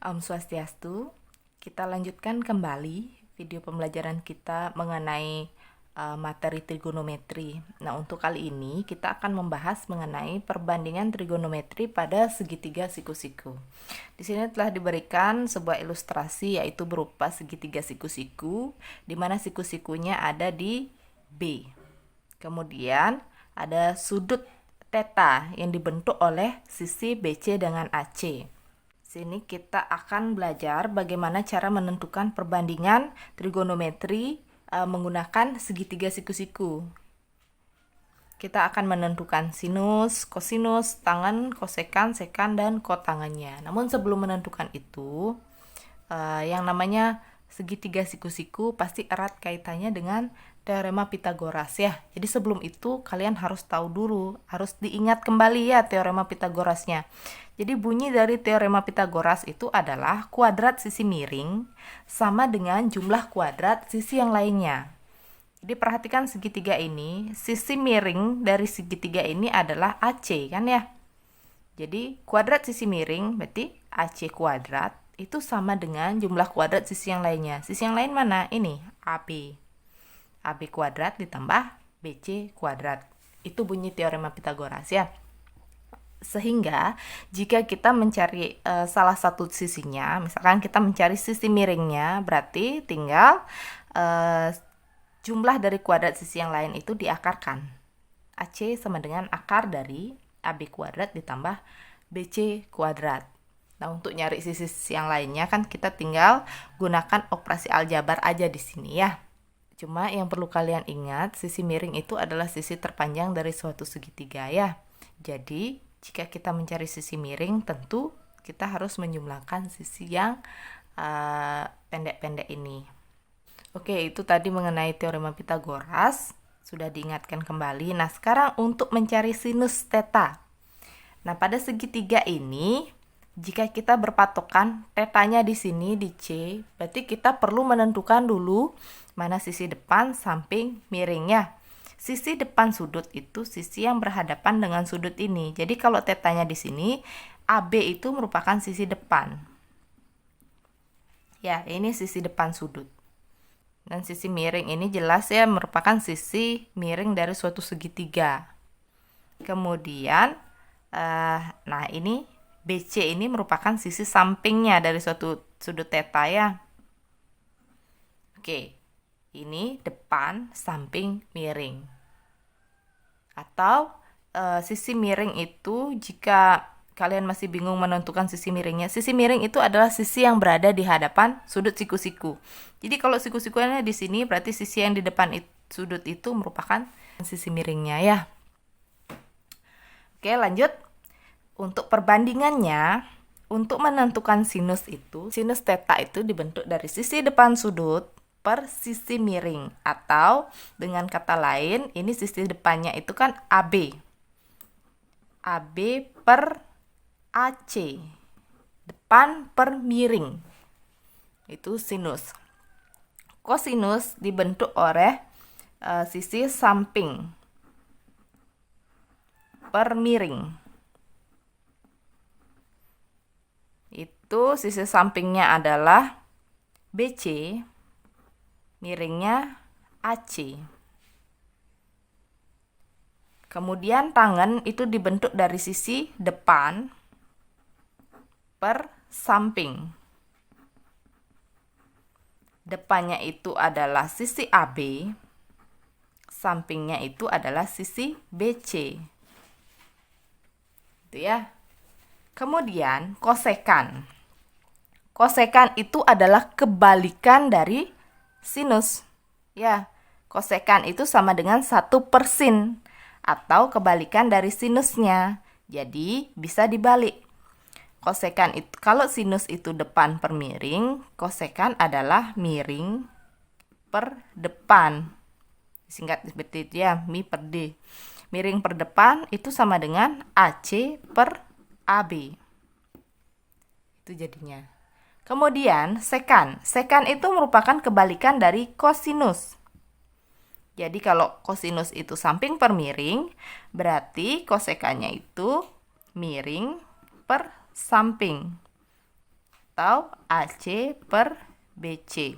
Om Swastiastu, kita lanjutkan kembali video pembelajaran kita mengenai materi trigonometri. Nah, untuk kali ini kita akan membahas mengenai perbandingan trigonometri pada segitiga siku-siku. Di sini telah diberikan sebuah ilustrasi yaitu berupa segitiga siku-siku, di mana siku-sikunya ada di B. Kemudian ada sudut theta yang dibentuk oleh sisi BC dengan AC. Sini kita akan belajar bagaimana cara menentukan perbandingan trigonometri menggunakan segitiga siku-siku. Kita akan menentukan sinus, kosinus, tangen, kosekan, sekan, dan kotangennya. Namun sebelum menentukan itu, yang namanya segitiga siku-siku pasti erat kaitannya dengan teorema Pitagoras ya. Jadi sebelum itu kalian harus tahu dulu, harus diingat kembali ya teorema Pitagorasnya. Jadi bunyi dari teorema Pitagoras itu adalah kuadrat sisi miring sama dengan jumlah kuadrat sisi yang lainnya. Jadi perhatikan segitiga ini, sisi miring dari segitiga ini adalah AC kan ya. Jadi kuadrat sisi miring berarti AC kuadrat itu sama dengan jumlah kuadrat sisi yang lainnya. Sisi yang lain mana? Ini AB. AB kuadrat ditambah BC kuadrat. Itu bunyi teorema Pitagoras ya. Sehingga jika kita mencari salah satu sisinya, misalkan kita mencari sisi miringnya, berarti tinggal jumlah dari kuadrat sisi yang lain itu diakarkan. AC sama dengan akar dari AB kuadrat ditambah BC kuadrat. Nah, untuk nyari sisi yang lainnya kan kita tinggal gunakan operasi aljabar aja di sini ya. Cuma yang perlu kalian ingat, sisi miring itu adalah sisi terpanjang dari suatu segitiga ya. Jadi, jika kita mencari sisi miring, tentu kita harus menjumlahkan sisi yang pendek-pendek ini. Oke, itu tadi mengenai teorema Pitagoras. Sudah diingatkan kembali. Nah, sekarang untuk mencari sinus theta. Nah, pada segitiga ini, jika kita berpatokan tetanya di sini di C, berarti kita perlu menentukan dulu mana sisi depan, samping, miringnya. Sisi depan sudut itu sisi yang berhadapan dengan sudut ini. Jadi kalau tetanya di sini, AB itu merupakan sisi depan. Ya, ini sisi depan sudut. Dan sisi miring ini jelas ya merupakan sisi miring dari suatu segitiga. Kemudian, nah ini BC ini merupakan sisi sampingnya dari suatu sudut theta ya. Oke, ini depan, samping, miring. Atau sisi miring itu jika kalian masih bingung menentukan sisi miringnya, sisi miring itu adalah sisi yang berada di hadapan sudut siku-siku. Jadi kalau siku-sikunya di sini berarti sisi yang di depan sudut itu merupakan sisi miringnya ya. Oke, lanjut. Untuk perbandingannya, untuk menentukan sinus itu, sinus theta itu dibentuk dari sisi depan sudut per sisi miring, atau dengan kata lain ini sisi depannya itu kan AB per AC, depan per miring, itu sinus. Kosinus dibentuk oleh sisi samping per miring, itu sisi sampingnya adalah BC, miringnya AC. Kemudian tangen itu dibentuk dari sisi depan per samping. Depannya itu adalah sisi AB, sampingnya itu adalah sisi BC. Itu ya. Kemudian kosekan. Kosekan itu adalah kebalikan dari sinus. Ya, kosekan itu sama dengan 1/sin atau kebalikan dari sinusnya. Jadi bisa dibalik. Kosekan itu, kalau sinus itu depan per miring, kosekan adalah miring per depan. Singkat seperti itu ya, mi per D. Miring per depan itu sama dengan AC per AB. Itu jadinya. Kemudian sekan. Sekan itu merupakan kebalikan dari kosinus. Jadi kalau kosinus itu samping per miring, berarti kosekannya itu miring per samping. atau AC per BC.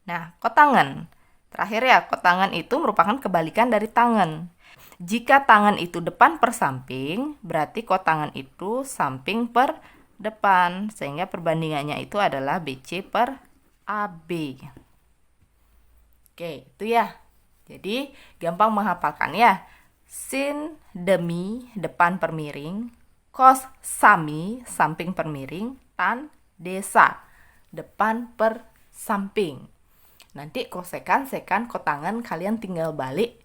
Nah, kotangan. Terakhir ya, kotangan itu merupakan kebalikan dari tangen. Jika tangan itu depan per samping, berarti kotangan itu samping per depan. Sehingga perbandingannya itu adalah BC per AB. Oke, itu ya. Jadi, gampang menghafalkan ya. Sin demi depan per miring, kos sami samping per miring, tan desa depan per samping. Nanti kosekan, sekan, kotangan kalian tinggal balik.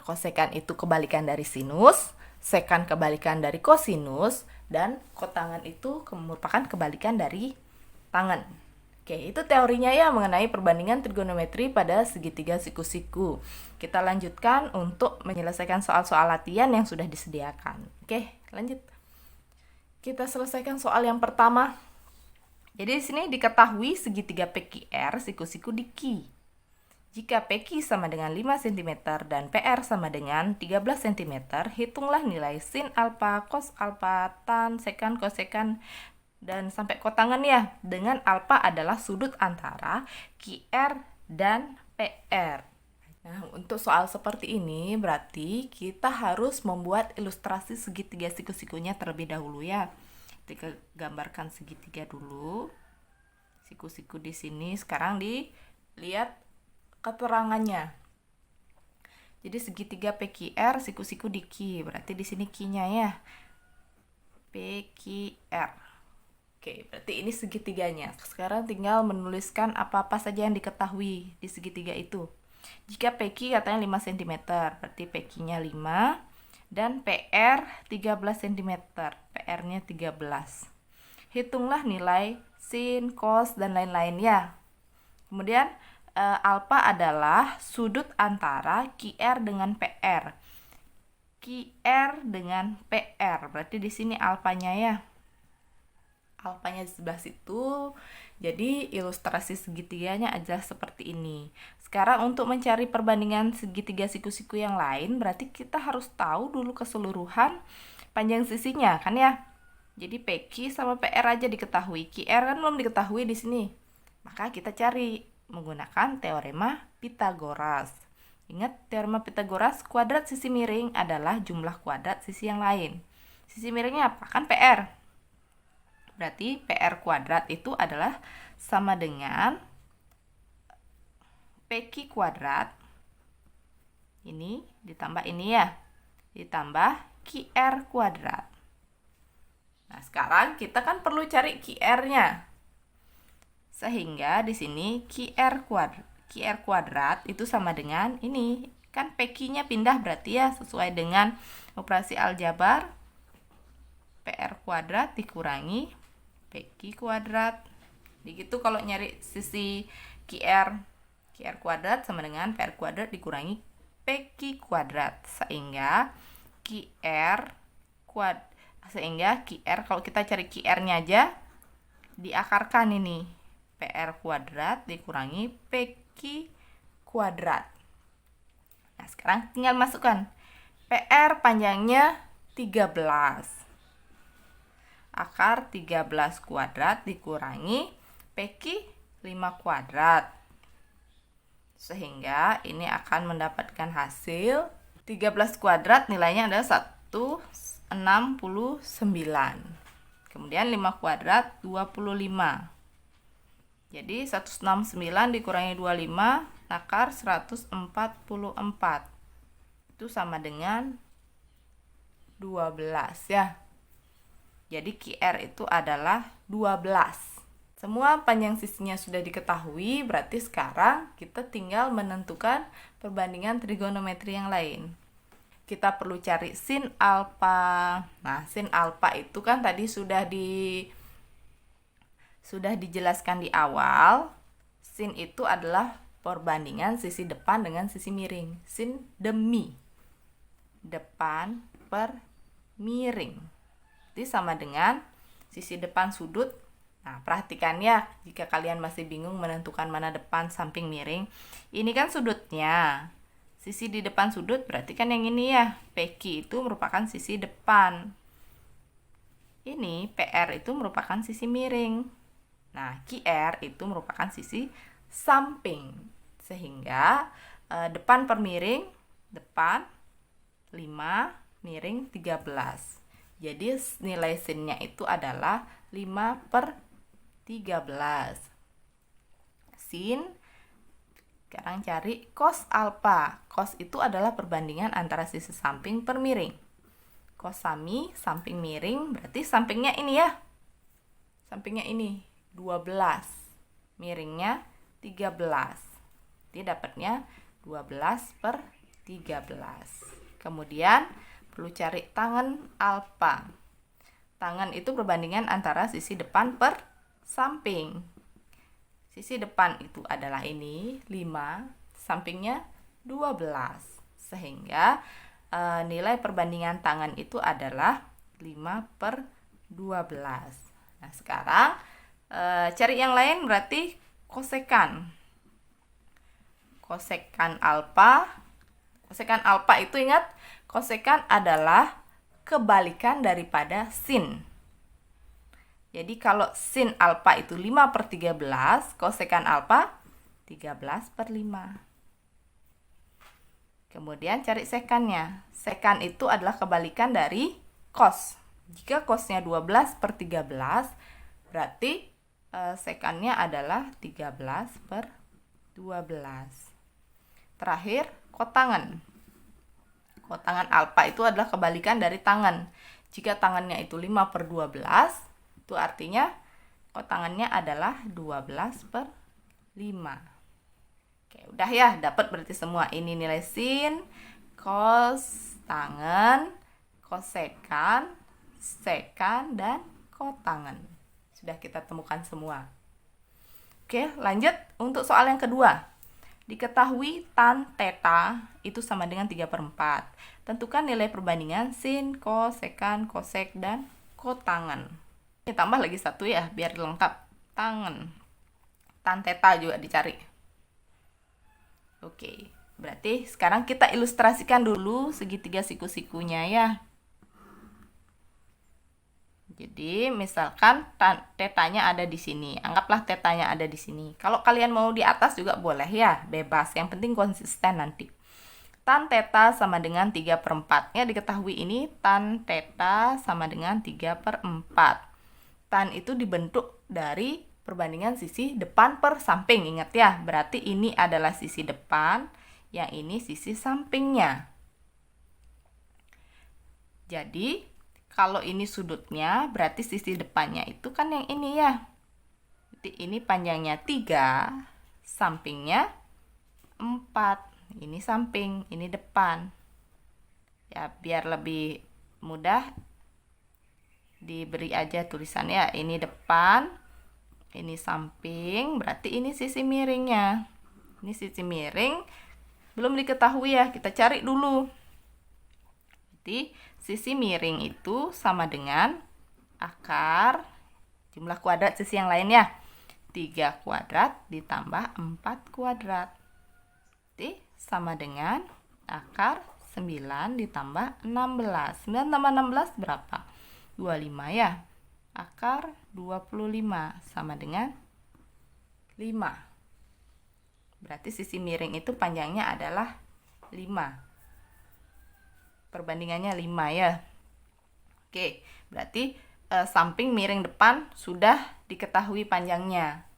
Kosekan itu kebalikan dari sinus, sekan kebalikan dari kosinus, dan kotangan itu merupakan kebalikan dari tangen. Oke, itu teorinya ya mengenai perbandingan trigonometri pada segitiga siku-siku. Kita lanjutkan untuk menyelesaikan soal-soal latihan yang sudah disediakan. Oke, lanjut. Kita selesaikan soal yang pertama. Jadi di sini diketahui segitiga PQR siku-siku di Q. Jika PQ sama dengan 5 cm dan PR sama dengan 13 cm, hitunglah nilai sin alfa, cos alfa, tan, sekan, kosekan, dan sampai kotangan ya, dengan alfa adalah sudut antara QR dan PR. Nah, untuk soal seperti ini berarti kita harus membuat ilustrasi segitiga siku-sikunya terlebih dahulu ya. Kita gambarkan segitiga dulu. Siku-siku di sini sekarang dilihat keterangannya. Jadi segitiga PQR siku-siku di Q, berarti di sini Q-nya ya. PQR. Oke, berarti ini segitiganya. Sekarang tinggal menuliskan apa-apa saja yang diketahui di segitiga itu. Jika PQ katanya 5 cm, berarti PQ-nya 5 dan PR 13 cm. PR-nya 13. Hitunglah nilai sin, cos, dan lain-lain ya. Kemudian alfa adalah sudut antara QR dengan PR. QR dengan PR, berarti di sini alfanya ya. Alfanya di sebelah situ. Jadi ilustrasi segitiganya adalah seperti ini. Sekarang untuk mencari perbandingan segitiga siku-siku yang lain, berarti kita harus tahu dulu keseluruhan panjang sisinya kan ya. Jadi PQ sama PR aja diketahui. QR kan belum diketahui di sini. Maka kita cari menggunakan teorema Pythagoras. Ingat teorema Pythagoras, kuadrat sisi miring adalah jumlah kuadrat sisi yang lain. Sisi miringnya apa? Kan PR. Berarti PR kuadrat itu adalah sama dengan PQ kuadrat. Ini ditambah ini ya. Ditambah QR kuadrat. Nah, sekarang kita kan perlu cari QR-nya. Sehingga di sini QR kuadrat itu sama dengan ini. Kan PQ-nya pindah berarti ya sesuai dengan operasi aljabar. PR kuadrat dikurangi PQ kuadrat. Begitu kalau nyari sisi QR kuadrat sama dengan PR kuadrat dikurangi PQ kuadrat. Sehingga QR kalau kita cari QR-nya aja diakarkan ini. PR kuadrat dikurangi PQ kuadrat. Nah, sekarang tinggal masukkan. PR panjangnya 13. Akar 13 kuadrat dikurangi PQ 5 kuadrat. Sehingga ini akan mendapatkan hasil 13 kuadrat nilainya adalah 169. Kemudian 5 kuadrat 25. Jadi 169 dikurangi 25 akar 144. Itu sama dengan 12 ya. Jadi QR itu adalah 12. Semua panjang sisinya sudah diketahui, berarti sekarang kita tinggal menentukan perbandingan trigonometri yang lain. Kita perlu cari sin alfa. Nah, sin alfa itu kan tadi sudah dijelaskan di awal. Sin itu adalah perbandingan sisi depan dengan sisi miring. Sin demi depan per miring. Jadi sama dengan sisi depan sudut. Nah, perhatikan ya, jika kalian masih bingung menentukan mana depan, samping, miring. Ini kan sudutnya. Sisi di depan sudut berarti kan yang ini ya. PQ itu merupakan sisi depan. Ini PR itu merupakan sisi miring. Nah, QR itu merupakan sisi samping. Sehingga depan per miring, depan 5, miring 13. Jadi nilai sinnya itu adalah 5 per 13. Sin, sekarang cari cos alfa. Cos itu adalah perbandingan antara sisi samping per miring. Cos sami, samping miring, berarti sampingnya ini ya. Sampingnya ini, 12. Miringnya 13. Jadi dapatnya 12 per 13. Kemudian perlu cari tangen alfa. Tangen itu perbandingan antara sisi depan per samping. Sisi depan itu adalah ini, 5, sampingnya 12. Sehingga nilai perbandingan tangan itu adalah 5 per 12. Nah, sekarang cari yang lain berarti kosekan. Kosekan alfa. Kosekan alfa itu ingat, kosekan adalah kebalikan daripada sin. Jadi kalau sin alfa itu 5 per 13, kosekan alfa 13 per 5. Kemudian cari sekannya. Sekan itu adalah kebalikan dari cos. Jika cosnya 12 per 13, berarti sekannya adalah 13 per 12. Terakhir, kotangan. Kotangan alfa itu adalah kebalikan dari tangan. Jika tangannya itu 5 per 12, itu artinya kotangannya adalah 12 per 5. Oke, udah ya, dapat berarti semua. Ini nilai sin, cos, tangen, kosekan, sekan, dan kotangan. Sudah kita temukan semua. Oke, lanjut untuk soal yang kedua. Diketahui tan theta itu sama dengan 3 per 4. Tentukan nilai perbandingan sin, cos, sekan, kosek, dan kotangan. Ini tambah lagi satu ya, biar lengkap. Tangen. Tan theta juga dicari. Oke, berarti sekarang kita ilustrasikan dulu segitiga siku-sikunya ya. Jadi misalkan tetanya ada di sini. Anggaplah tetanya ada di sini. Kalau kalian mau di atas juga boleh ya, bebas. Yang penting konsisten nanti. Tan theta sama dengan 3 per 4. Ya, diketahui ini tan theta sama dengan 3 per 4. Tan itu dibentuk dari perbandingan sisi depan per samping. Ingat ya, berarti ini adalah sisi depan, yang ini sisi sampingnya. Jadi, kalau ini sudutnya, berarti sisi depannya itu kan yang ini ya. Jadi ini panjangnya 3, sampingnya 4. Ini samping, ini depan. Ya, biar lebih mudah diberi aja tulisannya. Ini depan, ini samping, berarti ini sisi miringnya. Ini sisi miring, belum diketahui ya, kita cari dulu. Jadi sisi miring itu sama dengan akar jumlah kuadrat sisi yang lainnya. 3 kuadrat ditambah 4 kuadrat. Jadi sama dengan akar 9 ditambah 16. 9 tambah 16 berapa? 25 ya. Akar 25 sama dengan 5. Berarti sisi miring itu panjangnya adalah 5. Perbandingannya 5 ya. Oke, berarti samping miring depan sudah diketahui panjangnya.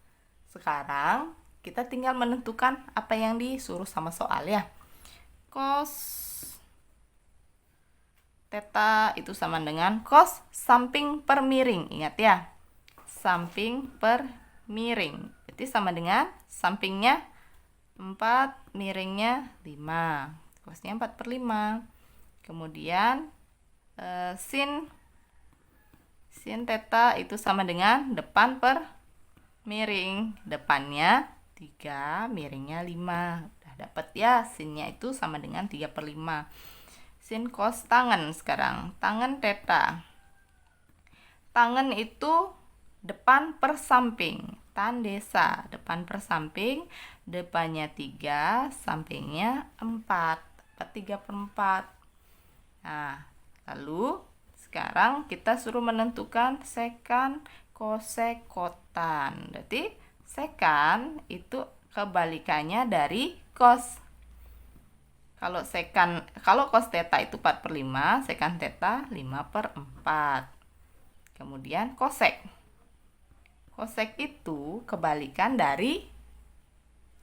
Sekarang kita tinggal menentukan apa yang disuruh sama soal ya. Cos theta itu sama dengan cos samping per miring. Ingat ya, samping per miring. Berarti sama dengan sampingnya 4, miringnya 5. Cosnya 4 per 5. Kemudian sin theta itu sama dengan depan per miring. Depannya 3, miringnya 5. Udah dapat ya, sinnya itu sama dengan 3 per 5. Sin cos tangen sekarang. Tangen theta. Tangen itu depan per samping. Tan desa. Depan per samping. Depannya 3, sampingnya 4. 3 per 4. Nah, lalu Sekarang kita suruh menentukan sekan, kosek, kotan. Berarti sekan itu kebalikannya dari kos. Kalau cos theta itu 4/5, sekan theta 5/4. Kemudian kosek. Kosek itu kebalikan dari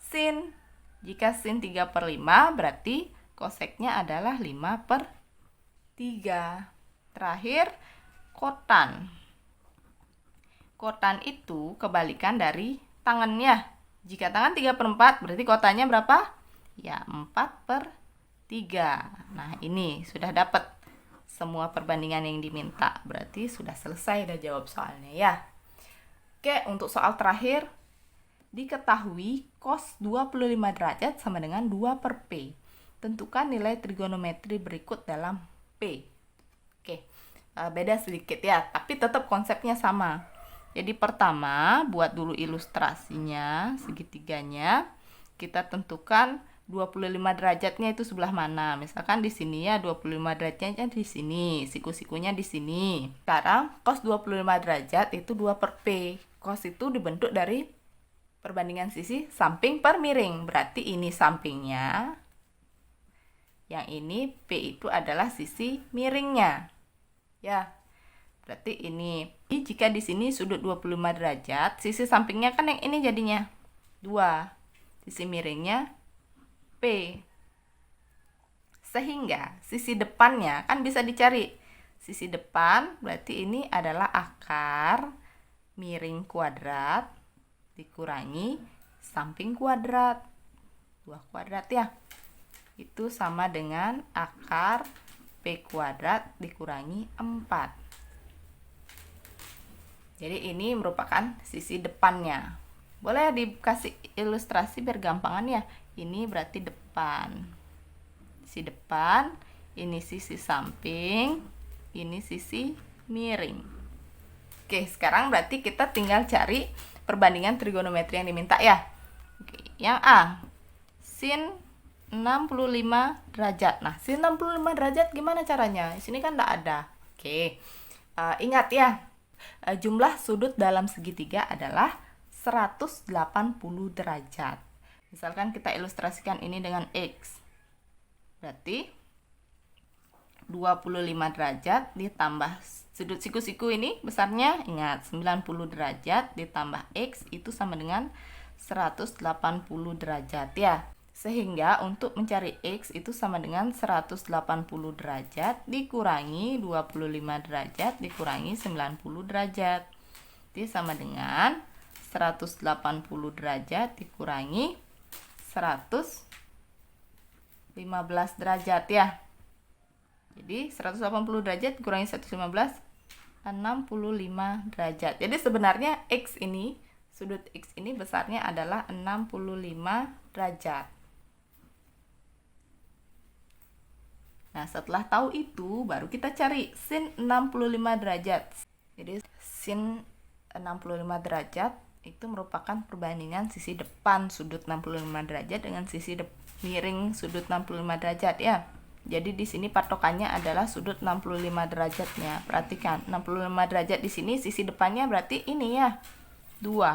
sin. Jika sin 3/5, berarti koseknya adalah 5/3. Terakhir, kotan. Kotan itu kebalikan dari tangannya. Jika tangan 3/4, berarti kotannya berapa? Ya, 4/3. Nah, ini sudah dapat semua perbandingan yang diminta. Berarti sudah selesai dah jawab soalnya ya. Oke, untuk soal terakhir, diketahui cos 25 derajat sama dengan 2/P. Tentukan nilai trigonometri berikut dalam P. Oke, beda sedikit ya, tapi tetap konsepnya sama. Jadi pertama, buat dulu ilustrasinya, segitiganya. Kita tentukan 25 derajatnya itu sebelah mana. Misalkan di sini ya, 25 derajatnya di sini, siku-sikunya di sini. Sekarang cos 25 derajat itu 2/P. Cos itu dibentuk dari perbandingan sisi samping per miring. Berarti ini sampingnya. Yang ini P itu adalah sisi miringnya. Ya. Berarti ini. Jika di sini sudut 25 derajat, sisi sampingnya kan yang ini jadinya 2. Sisi miringnya P. Sehingga sisi depannya kan bisa dicari. Sisi depan berarti ini adalah akar miring kuadrat dikurangi samping kuadrat. 2 kuadrat ya. Itu sama dengan akar P kuadrat dikurangi 4. Jadi ini merupakan sisi depannya. Boleh dikasih ilustrasi biar gampangan ya. Ini berarti depan. Sisi depan, ini sisi samping, ini sisi miring. Oke, sekarang berarti kita tinggal cari perbandingan trigonometri yang diminta ya. Oke, yang A, sin 65 derajat. Nah, sin 65 derajat gimana caranya? Di sini kan enggak ada. Oke, ingat ya, jumlah sudut dalam segitiga adalah 180 derajat. Misalkan kita ilustrasikan ini dengan X. Berarti 25 derajat ditambah sudut siku-siku ini besarnya, ingat 90 derajat ditambah X itu sama dengan 180 derajat ya. Sehingga untuk mencari X itu sama dengan 180 derajat dikurangi 25 derajat dikurangi 90 derajat. Itu sama dengan 180 derajat dikurangi 115 derajat ya. Jadi 180 derajat dikurangi 115, 65 derajat. Jadi sebenarnya X ini, sudut X ini besarnya adalah 65 derajat. Nah, setelah tahu itu, baru kita cari sin 65 derajat. Jadi sin 65 derajat itu merupakan perbandingan sisi depan sudut 65 derajat dengan sisi miring sudut 65 derajat ya. Jadi di sini patokannya adalah sudut 65 derajatnya. Perhatikan, 65 derajat di sini sisi depannya berarti ini ya. 2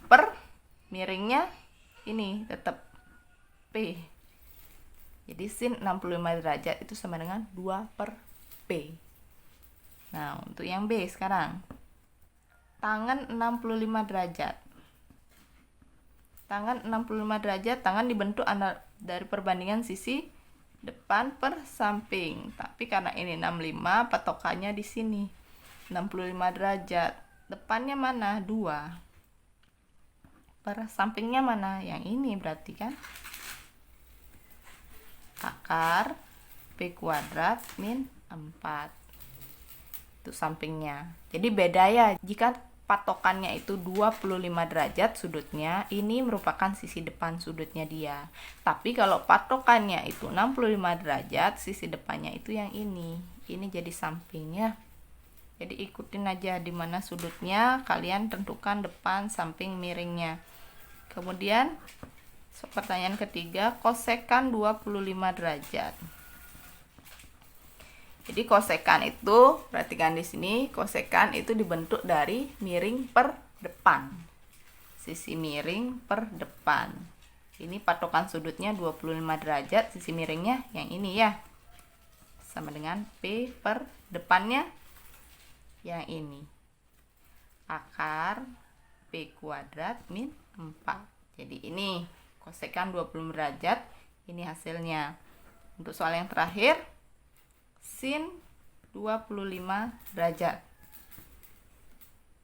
per miringnya ini tetap P. Jadi sin 65 derajat itu sama dengan 2/P. Nah, untuk yang B sekarang. Tangan 65 derajat. Tangan 65 derajat, tangan dibentuk dari perbandingan sisi depan per samping. Tapi karena ini 65, patokannya di sini. 65 derajat. Depannya mana? 2. Per sampingnya mana? Yang ini berarti kan. Akar P kuadrat min 4. Itu sampingnya. Jadi beda ya. Jika patokannya itu 25 derajat sudutnya, ini merupakan sisi depan sudutnya dia. Tapi kalau patokannya itu 65 derajat, sisi depannya itu yang ini. Ini jadi sampingnya. Jadi ikutin aja di mana sudutnya, kalian tentukan depan, samping, miringnya. Kemudian Pertanyaan ketiga, kosekan 25 derajat. Jadi kosekan itu, perhatikan di sini, kosekan itu dibentuk dari miring per depan. Sisi miring per depan. Ini patokan sudutnya 25 derajat, sisi miringnya yang ini ya. Sama dengan P per depannya yang ini. Akar P kuadrat min 4. Jadi ini kosekan 25 derajat, ini hasilnya. Untuk soal yang terakhir, sin 25 derajat.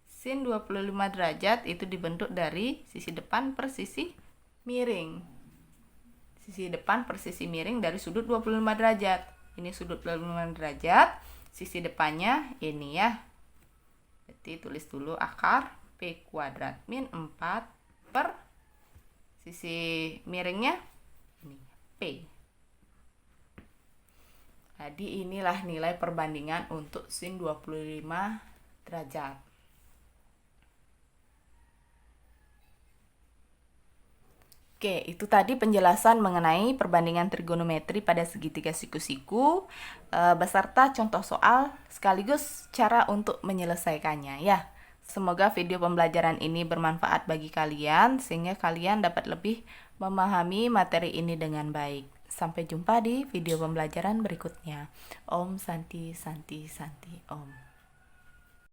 Sin 25 derajat itu dibentuk dari sisi depan per sisi miring. Sisi depan per sisi miring dari sudut 25 derajat. Ini sudut 25 derajat, sisi depannya ini ya. Jadi tulis dulu akar P kuadrat min 4 per sisi miringnya ini P. Jadi inilah nilai perbandingan untuk sin 25 derajat. Oke, itu tadi penjelasan mengenai perbandingan trigonometri pada segitiga siku-siku beserta contoh soal sekaligus cara untuk menyelesaikannya ya. Semoga video pembelajaran ini bermanfaat bagi kalian sehingga kalian dapat lebih memahami materi ini dengan baik. Sampai jumpa di video pembelajaran berikutnya. Om Santi Santi Santi Om.